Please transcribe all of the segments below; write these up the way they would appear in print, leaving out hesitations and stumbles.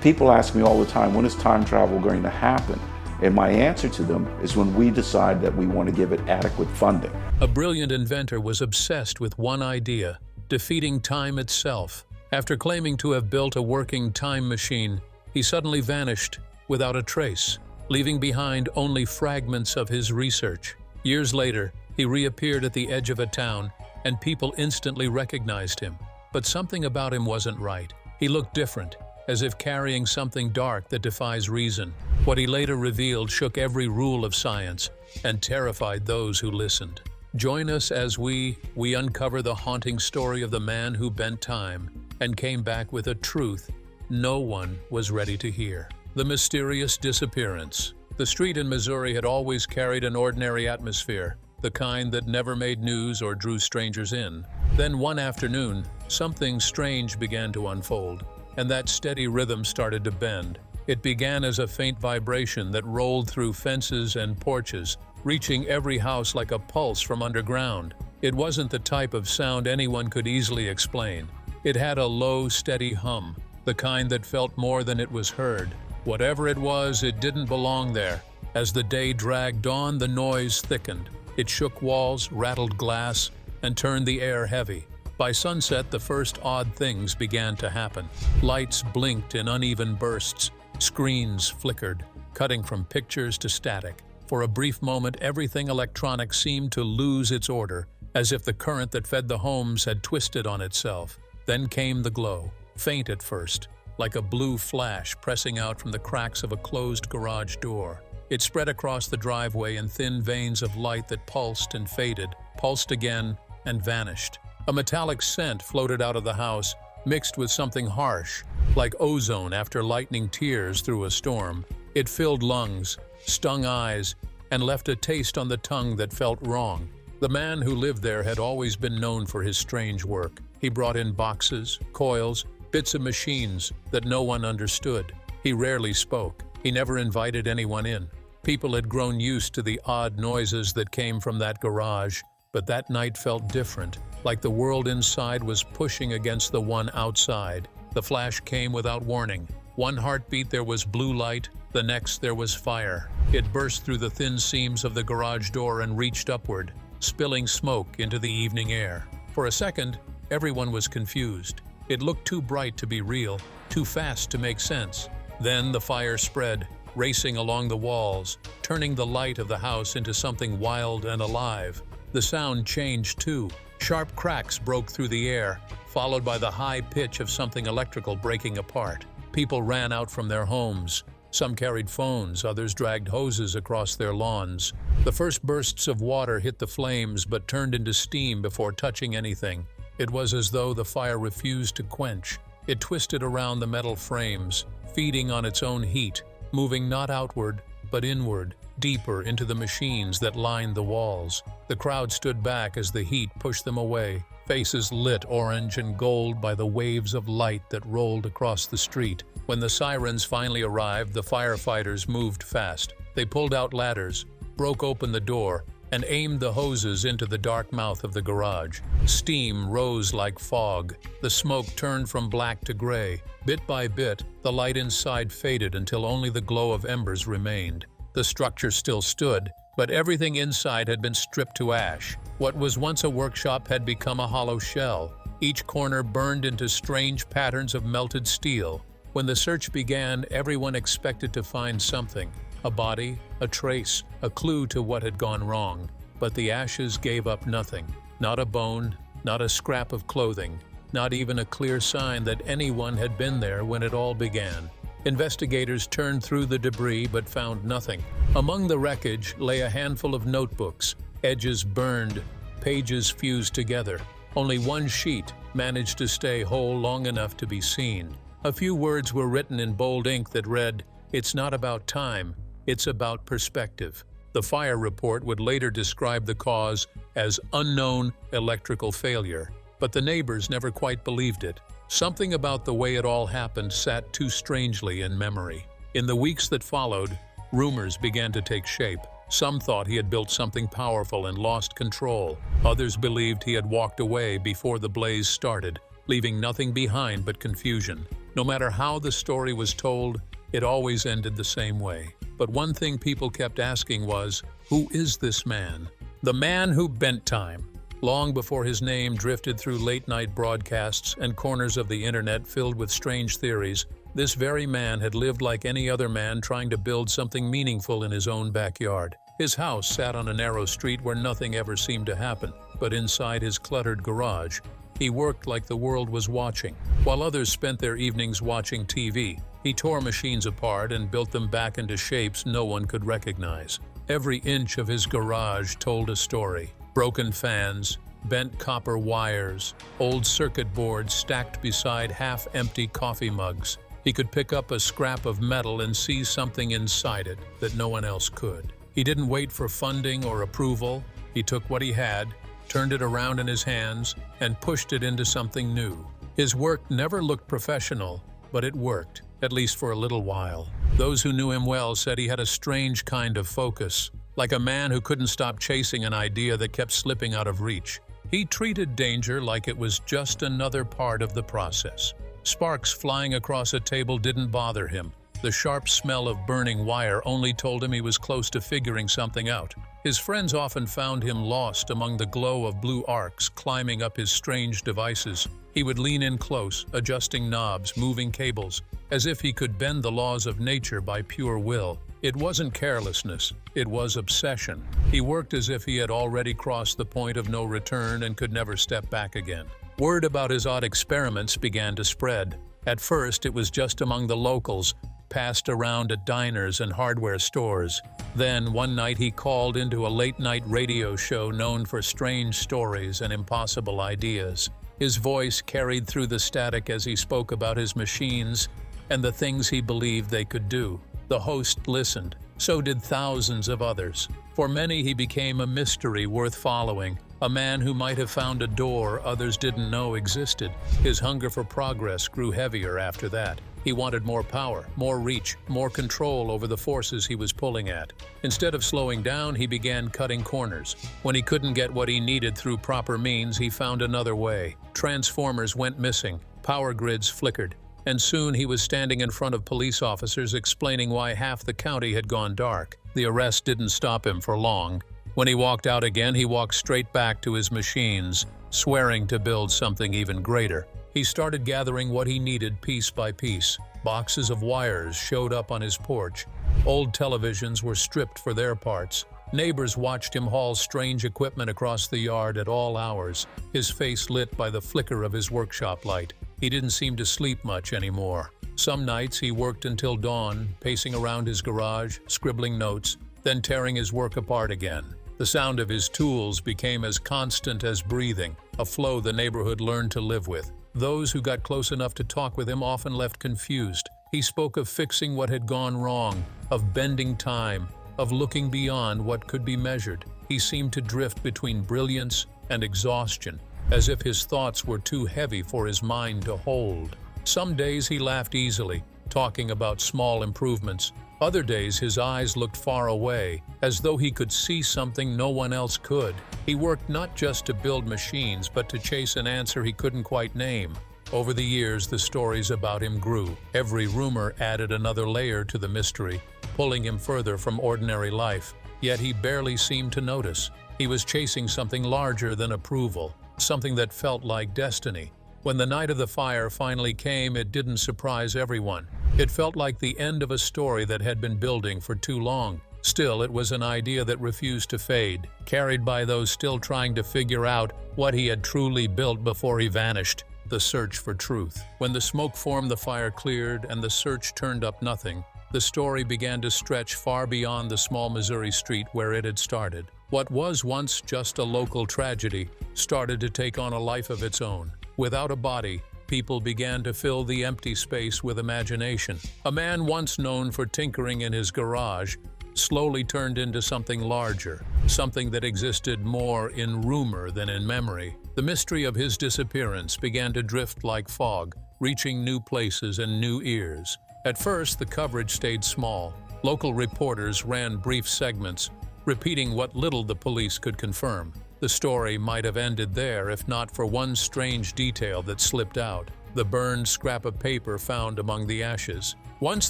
People ask me all the time, when is time travel going to happen? And my answer to them is when we decide that we want to give it adequate funding. A brilliant inventor was obsessed with one idea: defeating time itself. After claiming to have built a working time machine, he suddenly vanished without a trace, leaving behind only fragments of his research. Years later, he reappeared at the edge of a town, and people instantly recognized him. But something about him wasn't right. He looked different, as if carrying something dark that defies reason. What he later revealed shook every rule of science and terrified those who listened. Join us as we uncover the haunting story of the man who bent time and came back with a truth no one was ready to hear. The mysterious disappearance. The street in Missouri had always carried an ordinary atmosphere, the kind that never made news or drew strangers in. Then one afternoon, something strange began to unfold, and that steady rhythm started to bend. It began as a faint vibration that rolled through fences and porches, reaching every house like a pulse from underground. It wasn't the type of sound anyone could easily explain. It had a low, steady hum, the kind that felt more than it was heard. Whatever it was, it didn't belong there. As the day dragged on, the noise thickened. It shook walls, rattled glass, and turned the air heavy. By sunset, the first odd things began to happen. Lights blinked in uneven bursts. Screens flickered, cutting from pictures to static. For a brief moment, everything electronic seemed to lose its order, as if the current that fed the homes had twisted on itself. Then came the glow, faint at first, like a blue flash pressing out from the cracks of a closed garage door. It spread across the driveway in thin veins of light that pulsed and faded, pulsed again, and vanished. A metallic scent floated out of the house, mixed with something harsh, like ozone after lightning tears through a storm. It filled lungs, stung eyes, and left a taste on the tongue that felt wrong. The man who lived there had always been known for his strange work. He brought in boxes, coils, bits of machines that no one understood. He rarely spoke. He never invited anyone in. People had grown used to the odd noises that came from that garage, but that night felt different, like the world inside was pushing against the one outside. The flash came without warning. One heartbeat there was blue light, the next there was fire. It burst through the thin seams of the garage door and reached upward, spilling smoke into the evening air. For a second, everyone was confused. It looked too bright to be real, too fast to make sense. Then the fire spread, racing along the walls, turning the light of the house into something wild and alive. The sound changed too. Sharp cracks broke through the air, followed by the high pitch of something electrical breaking apart. People ran out from their homes. Some carried phones, others dragged hoses across their lawns. The first bursts of water hit the flames but turned into steam before touching anything. It was as though the fire refused to quench. It twisted around the metal frames, feeding on its own heat, moving not outward, but inward, deeper into the machines that lined the walls. The crowd stood back as the heat pushed them away, faces lit orange and gold by the waves of light that rolled across the street. When the sirens finally arrived, the firefighters moved fast. They pulled out ladders, broke open the door, and aimed the hoses into the dark mouth of the garage. Steam rose like fog. The smoke turned from black to gray. Bit by bit, the light inside faded until only the glow of embers remained. The structure still stood, but everything inside had been stripped to ash. What was once a workshop had become a hollow shell. Each corner burned into strange patterns of melted steel. When the search began, everyone expected to find something. A body, a trace, a clue to what had gone wrong. But the ashes gave up nothing. Not a bone, not a scrap of clothing, not even a clear sign that anyone had been there when it all began. Investigators turned through the debris but found nothing. Among the wreckage lay a handful of notebooks, edges burned, pages fused together. Only one sheet managed to stay whole long enough to be seen. A few words were written in bold ink that read, "It's not about time, it's about perspective." The fire report would later describe the cause as unknown electrical failure, but the neighbors never quite believed it. Something about the way it all happened sat too strangely in memory. In the weeks that followed, rumors began to take shape. Some thought he had built something powerful and lost control. Others believed he had walked away before the blaze started, leaving nothing behind but confusion. No matter how the story was told, it always ended the same way. But one thing people kept asking was, who is this man? The man who bent time. Long before his name drifted through late-night broadcasts and corners of the internet filled with strange theories, this very man had lived like any other man trying to build something meaningful in his own backyard. His house sat on a narrow street where nothing ever seemed to happen, but inside his cluttered garage, he worked like the world was watching. While others spent their evenings watching TV, he tore machines apart and built them back into shapes no one could recognize. Every inch of his garage told a story. Broken fans, bent copper wires, old circuit boards stacked beside half-empty coffee mugs. He could pick up a scrap of metal and see something inside it that no one else could. He didn't wait for funding or approval. He took what he had, turned it around in his hands, and pushed it into something new. His work never looked professional, but it worked, at least for a little while. Those who knew him well said he had a strange kind of focus, like a man who couldn't stop chasing an idea that kept slipping out of reach. He treated danger like it was just another part of the process. Sparks flying across a table didn't bother him. The sharp smell of burning wire only told him he was close to figuring something out. His friends often found him lost among the glow of blue arcs climbing up his strange devices. He would lean in close, adjusting knobs, moving cables, as if he could bend the laws of nature by pure will. It wasn't carelessness, it was obsession. He worked as if he had already crossed the point of no return and could never step back again. Word about his odd experiments began to spread. At first, it was just among the locals, passed around at diners and hardware stores. Then, one night he called into a late-night radio show known for strange stories and impossible ideas. His voice carried through the static as he spoke about his machines and the things he believed they could do. The host listened. So did thousands of others. For many, he became a mystery worth following, a man who might have found a door others didn't know existed. His hunger for progress grew heavier after that. He wanted more power, more reach, more control over the forces he was pulling at. Instead of slowing down, he began cutting corners. When he couldn't get what he needed through proper means, he found another way. Transformers went missing, power grids flickered, and soon he was standing in front of police officers explaining why half the county had gone dark. The arrest didn't stop him for long. When he walked out again, he walked straight back to his machines, swearing to build something even greater. He started gathering what he needed piece by piece. Boxes of wires showed up on his porch. Old televisions were stripped for their parts. Neighbors watched him haul strange equipment across the yard at all hours, his face lit by the flicker of his workshop light. He didn't seem to sleep much anymore. Some nights he worked until dawn, pacing around his garage, scribbling notes, then tearing his work apart again. The sound of his tools became as constant as breathing, a flow the neighborhood learned to live with. Those who got close enough to talk with him often left confused. He spoke of fixing what had gone wrong, of bending time, of looking beyond what could be measured. He seemed to drift between brilliance and exhaustion, as if his thoughts were too heavy for his mind to hold. Some days he laughed easily, talking about small improvements. Other days his eyes looked far away, as though he could see something no one else could. He worked not just to build machines, but to chase an answer he couldn't quite name. Over the years, the stories about him grew. Every rumor added another layer to the mystery, pulling him further from ordinary life. Yet he barely seemed to notice. He was chasing something larger than approval, something that felt like destiny. When the night of the fire finally came, it didn't surprise everyone. It felt like the end of a story that had been building for too long. Still, it was an idea that refused to fade, carried by those still trying to figure out what he had truly built before he vanished. The search for truth. When the smoke formed, the fire cleared, and the search turned up nothing. The story began to stretch far beyond the small Missouri street where it had started. What was once just a local tragedy started to take on a life of its own. Without a body, people began to fill the empty space with imagination. A man once known for tinkering in his garage slowly turned into something larger, something that existed more in rumor than in memory. The mystery of his disappearance began to drift like fog, reaching new places and new ears. At first, the coverage stayed small. Local reporters ran brief segments, repeating what little the police could confirm. The story might have ended there if not for one strange detail that slipped out. the burned scrap of paper found among the ashes. Once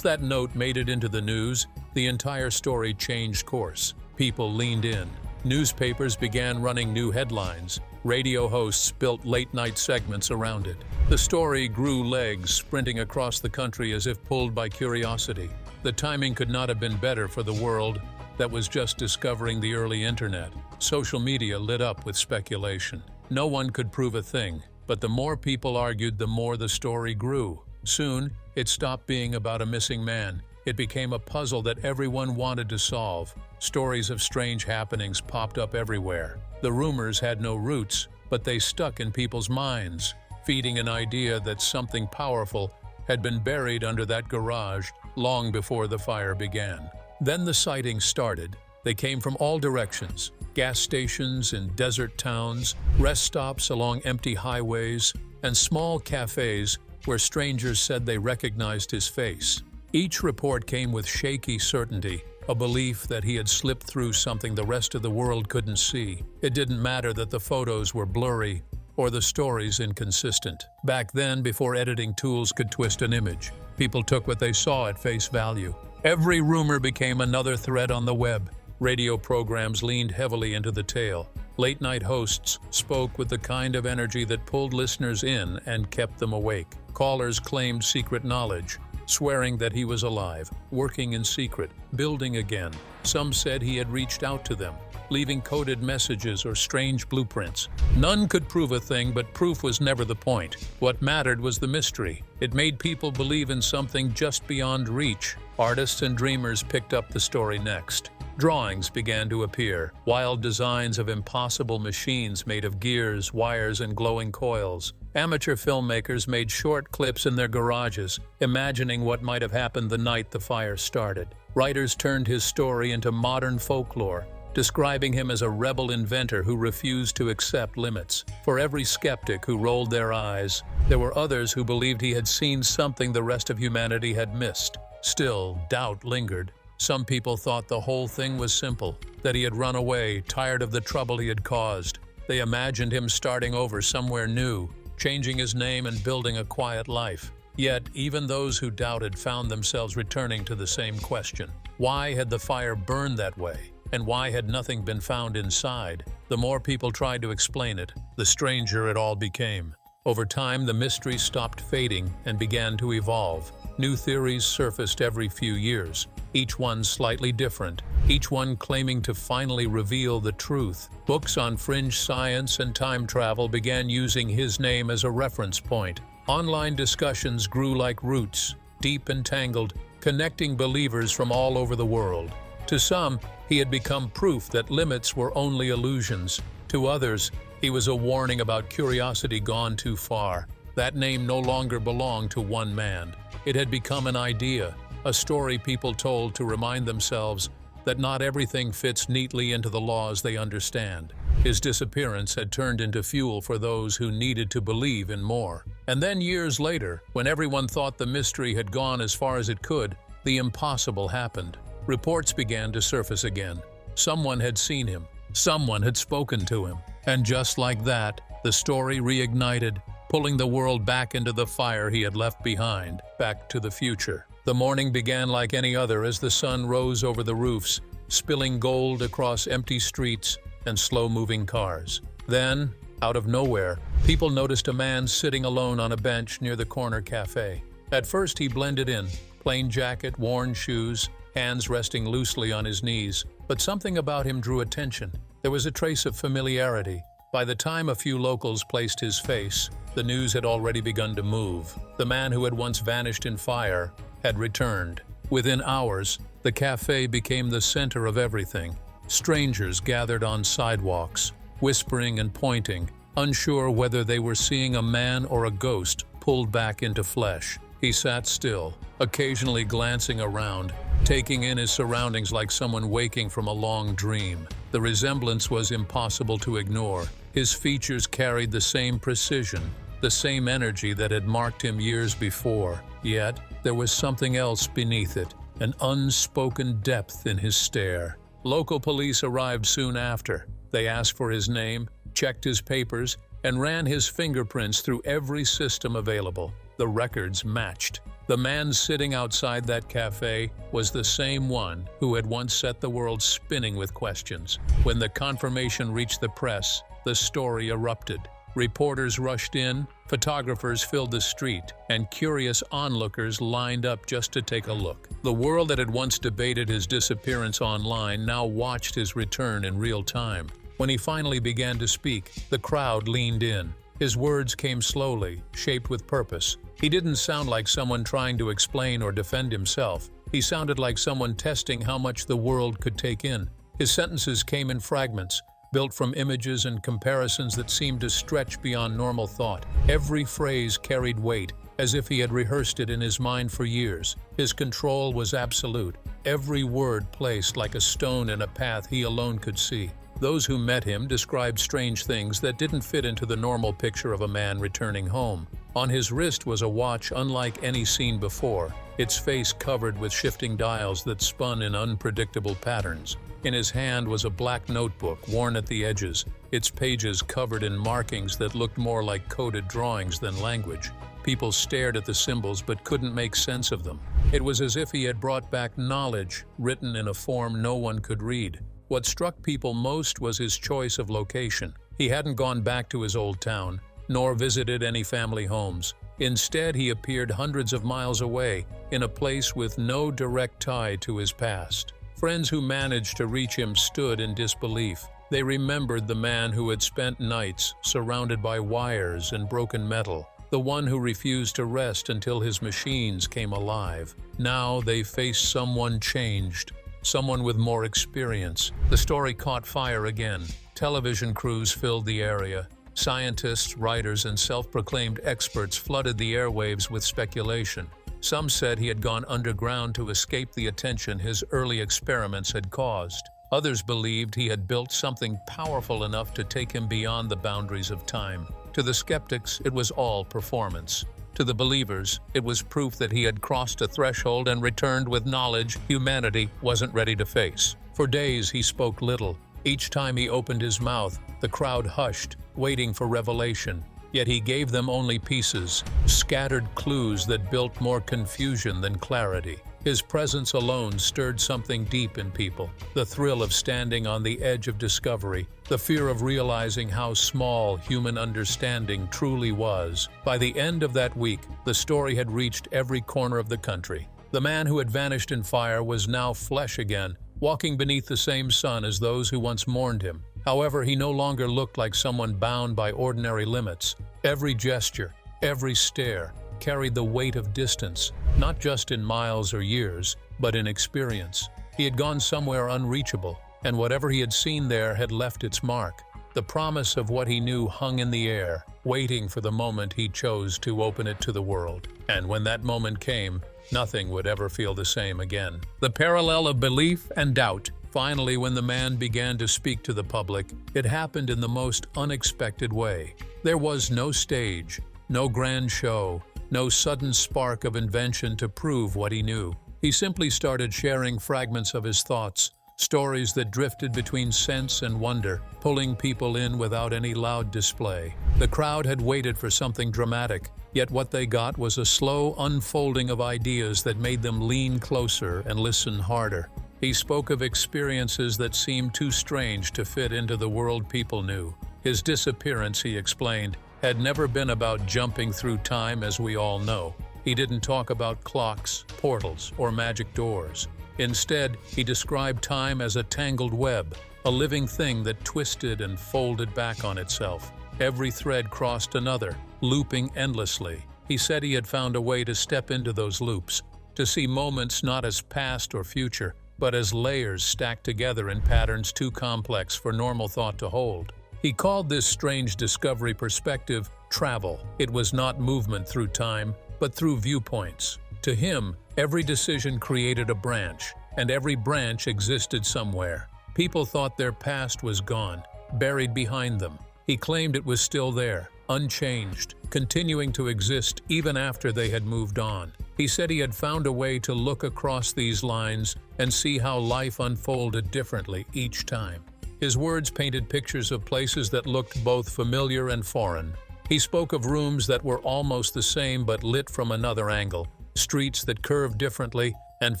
that note made it into the news, the entire story changed course. People leaned in. Newspapers began running new headlines. Radio hosts built late-night segments around it. The story grew legs, sprinting across the country as if pulled by curiosity. The timing could not have been better for the world that was just discovering the early internet. Social media lit up with speculation. No one could prove a thing, but the more people argued, the more the story grew. Soon, it stopped being about a missing man. It became a puzzle that everyone wanted to solve. Stories of strange happenings popped up everywhere. The rumors had no roots, but they stuck in people's minds, feeding an idea that something powerful had been buried under that garage long before the fire began. Then the sightings started. They came from all directions: gas stations in desert towns, rest stops along empty highways, and small cafes where strangers said they recognized his face. Each report came with shaky certainty, a belief that he had slipped through something the rest of the world couldn't see. It didn't matter that the photos were blurry or the stories inconsistent. Back then, before editing tools could twist an image, people took what they saw at face value. Every rumor became another thread on the web. Radio programs leaned heavily into the tale. Late-night hosts spoke with the kind of energy that pulled listeners in and kept them awake. Callers claimed secret knowledge, swearing that he was alive, working in secret, building again. Some said he had reached out to them, leaving coded messages or strange blueprints. None could prove a thing, but proof was never the point. What mattered was the mystery. It made people believe in something just beyond reach. Artists and dreamers picked up the story next. Drawings began to appear, wild designs of impossible machines made of gears, wires, and glowing coils. Amateur filmmakers made short clips in their garages, imagining what might have happened the night the fire started. Writers turned his story into modern folklore, describing him as a rebel inventor who refused to accept limits. For every skeptic who rolled their eyes, there were others who believed he had seen something the rest of humanity had missed. Still, doubt lingered. Some people thought the whole thing was simple, that he had run away, tired of the trouble he had caused. They imagined him starting over somewhere new, changing his name and building a quiet life. Yet, even those who doubted found themselves returning to the same question. Why had the fire burned that way? And why had nothing been found inside? The more people tried to explain it, the stranger it all became. Over time, the mystery stopped fading and began to evolve. New theories surfaced every few years, each one slightly different, each one claiming to finally reveal the truth. Books on fringe science and time travel began using his name as a reference point. Online discussions grew like roots, deep and tangled, connecting believers from all over the world. To some, he had become proof that limits were only illusions. To others, he was a warning about curiosity gone too far. That name no longer belonged to one man. It had become an idea, a story people told to remind themselves that not everything fits neatly into the laws they understand. His disappearance had turned into fuel for those who needed to believe in more. And then years later, when everyone thought the mystery had gone as far as it could, the impossible happened. Reports began to surface again. Someone had seen him. Someone had spoken to him. And just like that, the story reignited, pulling the world back into the fire he had left behind, back to the future. The morning began like any other as the sun rose over the roofs, spilling gold across empty streets and slow-moving cars. Then, out of nowhere, people noticed a man sitting alone on a bench near the corner cafe. At first, he blended in, plain jacket, worn shoes, hands resting loosely on his knees. But something about him drew attention. There was a trace of familiarity. By the time a few locals placed his face, the news had already begun to move. The man who had once vanished in fire had returned. Within hours, the cafe became the center of everything. Strangers gathered on sidewalks, whispering and pointing, unsure whether they were seeing a man or a ghost pulled back into flesh. He sat still, occasionally glancing around, taking in his surroundings like someone waking from a long dream. The resemblance was impossible to ignore. His features carried the same precision, the same energy that had marked him years before. Yet, there was something else beneath it, an unspoken depth in his stare. Local police arrived soon after. They asked for his name, checked his papers, and ran his fingerprints through every system available. The records matched. The man sitting outside that cafe was the same one who had once set the world spinning with questions. When the confirmation reached the press, the story erupted. Reporters rushed in, photographers filled the street, and curious onlookers lined up just to take a look. The world that had once debated his disappearance online now watched his return in real time. When he finally began to speak, the crowd leaned in. His words came slowly, shaped with purpose. He didn't sound like someone trying to explain or defend himself. He sounded like someone testing how much the world could take in. His sentences came in fragments, built from images and comparisons that seemed to stretch beyond normal thought. Every phrase carried weight, as if he had rehearsed it in his mind for years. His control was absolute, every word placed like a stone in a path he alone could see. Those who met him described strange things that didn't fit into the normal picture of a man returning home. On his wrist was a watch unlike any seen before, its face covered with shifting dials that spun in unpredictable patterns. In his hand was a black notebook, worn at the edges, its pages covered in markings that looked more like coded drawings than language. People stared at the symbols but couldn't make sense of them. It was as if he had brought back knowledge, written in a form no one could read. What struck people most was his choice of location. He hadn't gone back to his old town, nor visited any family homes. Instead, he appeared hundreds of miles away, in a place with no direct tie to his past. Friends who managed to reach him stood in disbelief. They remembered the man who had spent nights surrounded by wires and broken metal, the one who refused to rest until his machines came alive. Now they faced someone changed, someone with more experience. The story caught fire again. Television crews filled the area. Scientists, writers, and self-proclaimed experts flooded the airwaves with speculation. Some said he had gone underground to escape the attention his early experiments had caused. Others believed he had built something powerful enough to take him beyond the boundaries of time. To the skeptics, it was all performance. To the believers, it was proof that he had crossed a threshold and returned with knowledge humanity wasn't ready to face. For days, he spoke little. Each time he opened his mouth, the crowd hushed, waiting for revelation. Yet he gave them only pieces, scattered clues that built more confusion than clarity. His presence alone stirred something deep in people, the thrill of standing on the edge of discovery, the fear of realizing how small human understanding truly was. By the end of that week, the story had reached every corner of the country. The man who had vanished in fire was now flesh again, walking beneath the same sun as those who once mourned him. However, he no longer looked like someone bound by ordinary limits. Every gesture, every stare, carried the weight of distance, not just in miles or years, but in experience. He had gone somewhere unreachable, and whatever he had seen there had left its mark. The promise of what he knew hung in the air, waiting for the moment he chose to open it to the world. And when that moment came, nothing would ever feel the same again. The parallel of belief and doubt. Finally, when the man began to speak to the public, it happened in the most unexpected way. There was no stage, no grand show, no sudden spark of invention to prove what he knew. He simply started sharing fragments of his thoughts, stories that drifted between sense and wonder, pulling people in without any loud display. The crowd had waited for something dramatic, yet what they got was a slow unfolding of ideas that made them lean closer and listen harder. He spoke of experiences that seemed too strange to fit into the world people knew. His disappearance, he explained, had never been about jumping through time as we all know. He didn't talk about clocks, portals, or magic doors. Instead, he described time as a tangled web, a living thing that twisted and folded back on itself. Every thread crossed another, looping endlessly. He said he had found a way to step into those loops, to see moments not as past or future, but as layers stacked together in patterns too complex for normal thought to hold. He called this strange discovery perspective travel. It was not movement through time, but through viewpoints. To him, every decision created a branch, and every branch existed somewhere. People thought their past was gone, buried behind them. He claimed it was still there, unchanged, continuing to exist even after they had moved on. He said he had found a way to look across these lines and see how life unfolded differently each time. His words painted pictures of places that looked both familiar and foreign. He spoke of rooms that were almost the same but lit from another angle, streets that curved differently, and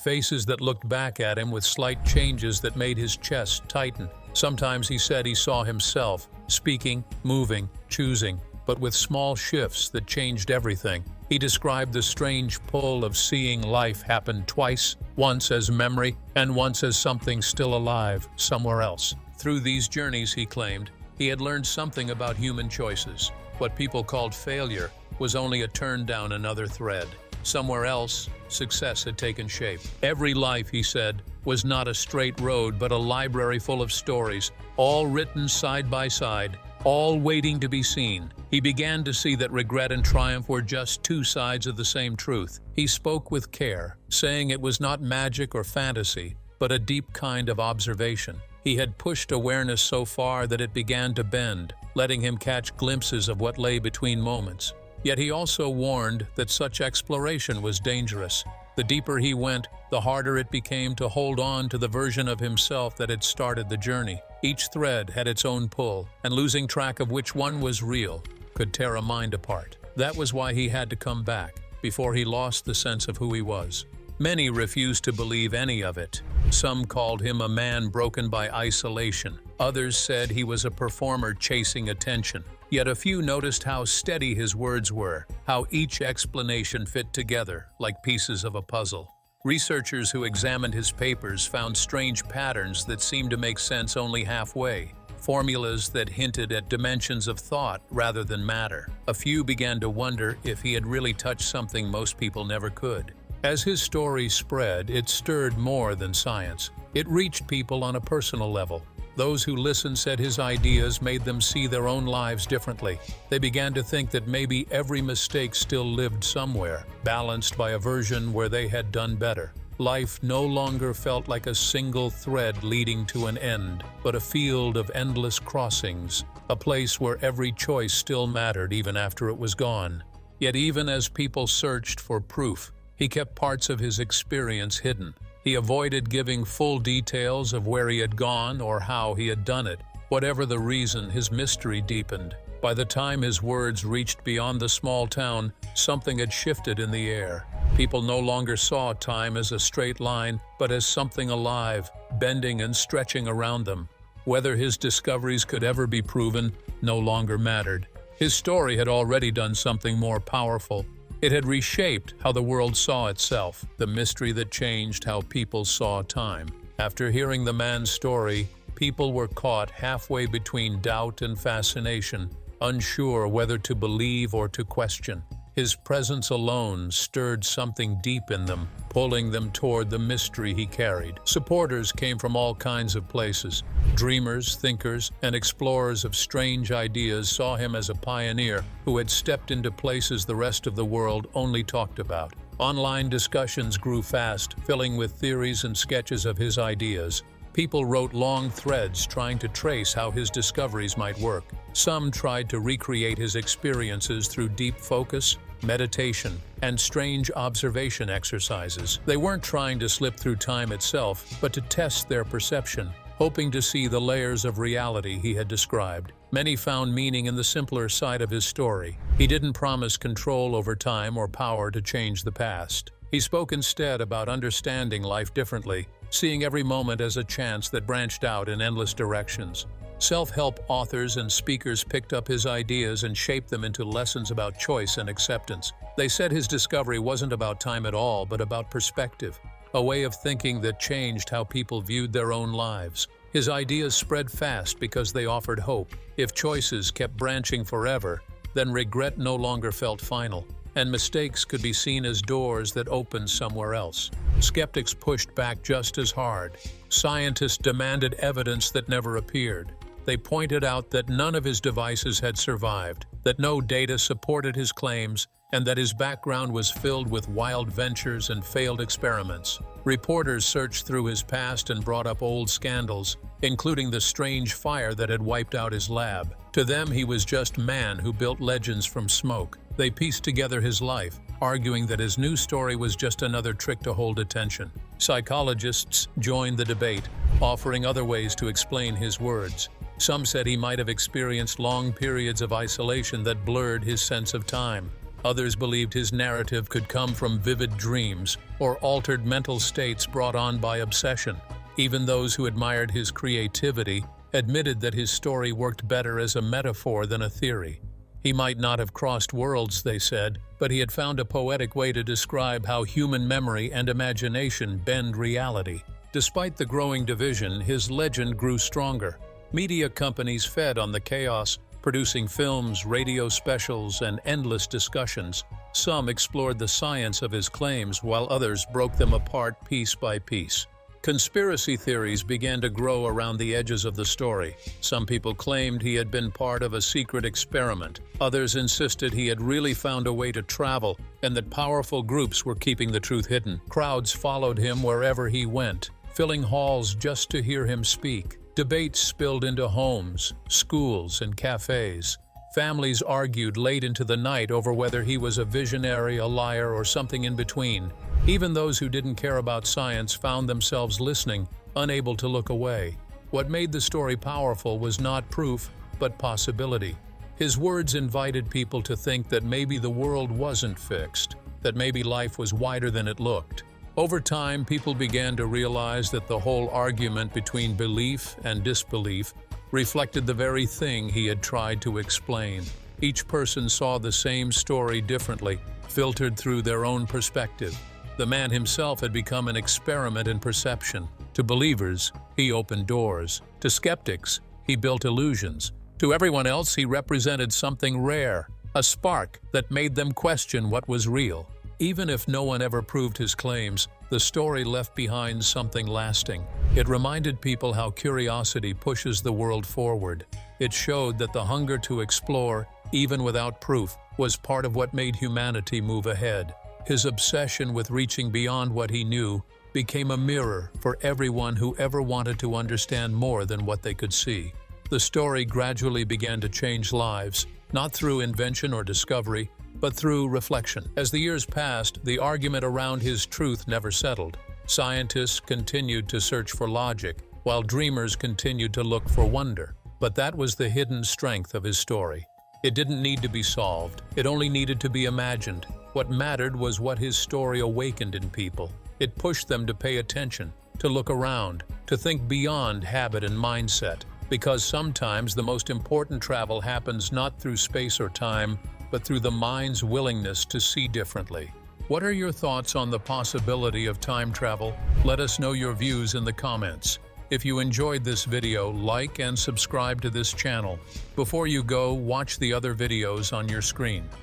faces that looked back at him with slight changes that made his chest tighten. Sometimes he said he saw himself, speaking, moving, choosing, but with small shifts that changed everything. He described the strange pull of seeing life happen twice, once as memory and once as something still alive somewhere else. Through these journeys, he claimed, he had learned something about human choices. What people called failure was only a turn down another thread. Somewhere else, success had taken shape. Every life, he said, was not a straight road but a library full of stories, all written side by side, all waiting to be seen. He began to see that regret and triumph were just two sides of the same truth. He spoke with care, saying it was not magic or fantasy, but a deep kind of observation. He had pushed awareness so far that it began to bend, letting him catch glimpses of what lay between moments. Yet he also warned that such exploration was dangerous. The deeper he went, the harder it became to hold on to the version of himself that had started the journey. Each thread had its own pull, and losing track of which one was real could tear a mind apart. That was why he had to come back, before he lost the sense of who he was. Many refused to believe any of it. Some called him a man broken by isolation. Others said he was a performer chasing attention. Yet a few noticed how steady his words were, how each explanation fit together like pieces of a puzzle. Researchers who examined his papers found strange patterns that seemed to make sense only halfway, formulas that hinted at dimensions of thought rather than matter. A few began to wonder if he had really touched something most people never could. As his story spread, it stirred more than science. It reached people on a personal level. Those who listened said his ideas made them see their own lives differently. They began to think that maybe every mistake still lived somewhere, balanced by a version where they had done better. Life no longer felt like a single thread leading to an end, but a field of endless crossings, a place where every choice still mattered even after it was gone. Yet even as people searched for proof, he kept parts of his experience hidden. He avoided giving full details of where he had gone or how he had done it. Whatever the reason, his mystery deepened. By the time his words reached beyond the small town, something had shifted in the air. People no longer saw time as a straight line, but as something alive, bending and stretching around them. Whether his discoveries could ever be proven no longer mattered. His story had already done something more powerful. It had reshaped how the world saw itself, the mystery that changed how people saw time. After hearing the man's story, people were caught halfway between doubt and fascination, unsure whether to believe or to question. His presence alone stirred something deep in them, pulling them toward the mystery he carried. Supporters came from all kinds of places. Dreamers, thinkers, and explorers of strange ideas saw him as a pioneer who had stepped into places the rest of the world only talked about. Online discussions grew fast, filling with theories and sketches of his ideas. People wrote long threads trying to trace how his discoveries might work. Some tried to recreate his experiences through deep focus, meditation, and strange observation exercises. They weren't trying to slip through time itself, but to test their perception, hoping to see the layers of reality he had described. Many found meaning in the simpler side of his story. He didn't promise control over time or power to change the past. He spoke instead about understanding life differently, seeing every moment as a chance that branched out in endless directions. Self-help authors and speakers picked up his ideas and shaped them into lessons about choice and acceptance. They said his discovery wasn't about time at all, but about perspective, a way of thinking that changed how people viewed their own lives. His ideas spread fast because they offered hope. If choices kept branching forever, then regret no longer felt final, and mistakes could be seen as doors that opened somewhere else. Skeptics pushed back just as hard. Scientists demanded evidence that never appeared. They pointed out that none of his devices had survived, that no data supported his claims, and that his background was filled with wild ventures and failed experiments. Reporters searched through his past and brought up old scandals, including the strange fire that had wiped out his lab. To them, he was just man who built legends from smoke. They pieced together his life, arguing that his new story was just another trick to hold attention. Psychologists joined the debate, offering other ways to explain his words. Some said he might have experienced long periods of isolation that blurred his sense of time. Others believed his narrative could come from vivid dreams or altered mental states brought on by obsession. Even those who admired his creativity admitted that his story worked better as a metaphor than a theory. He might not have crossed worlds, they said, but he had found a poetic way to describe how human memory and imagination bend reality. Despite the growing division, his legend grew stronger. Media companies fed on the chaos, producing films, radio specials, and endless discussions. Some explored the science of his claims, while others broke them apart piece by piece. Conspiracy theories began to grow around the edges of the story. Some people claimed he had been part of a secret experiment. Others insisted he had really found a way to travel, and that powerful groups were keeping the truth hidden. Crowds followed him wherever he went, filling halls just to hear him speak. Debates spilled into homes, schools, and cafes. Families argued late into the night over whether he was a visionary, a liar, or something in between. Even those who didn't care about science found themselves listening, unable to look away. What made the story powerful was not proof, but possibility. His words invited people to think that maybe the world wasn't fixed, that maybe life was wider than it looked. Over time, people began to realize that the whole argument between belief and disbelief reflected the very thing he had tried to explain. Each person saw the same story differently, filtered through their own perspective. The man himself had become an experiment in perception. To believers, he opened doors. To skeptics, he built illusions. To everyone else, he represented something rare, a spark that made them question what was real. Even if no one ever proved his claims, the story left behind something lasting. It reminded people how curiosity pushes the world forward. It showed that the hunger to explore, even without proof, was part of what made humanity move ahead. His obsession with reaching beyond what he knew became a mirror for everyone who ever wanted to understand more than what they could see. The story gradually began to change lives, not through invention or discovery, but through reflection. As the years passed, the argument around his truth never settled. Scientists continued to search for logic, while dreamers continued to look for wonder. But that was the hidden strength of his story. It didn't need to be solved. It only needed to be imagined. What mattered was what his story awakened in people. It pushed them to pay attention, to look around, to think beyond habit and mindset. Because sometimes the most important travel happens not through space or time, but through the mind's willingness to see differently. What are your thoughts on the possibility of time travel? Let us know your views in the comments. If you enjoyed this video, like and subscribe to this channel. Before you go, watch the other videos on your screen.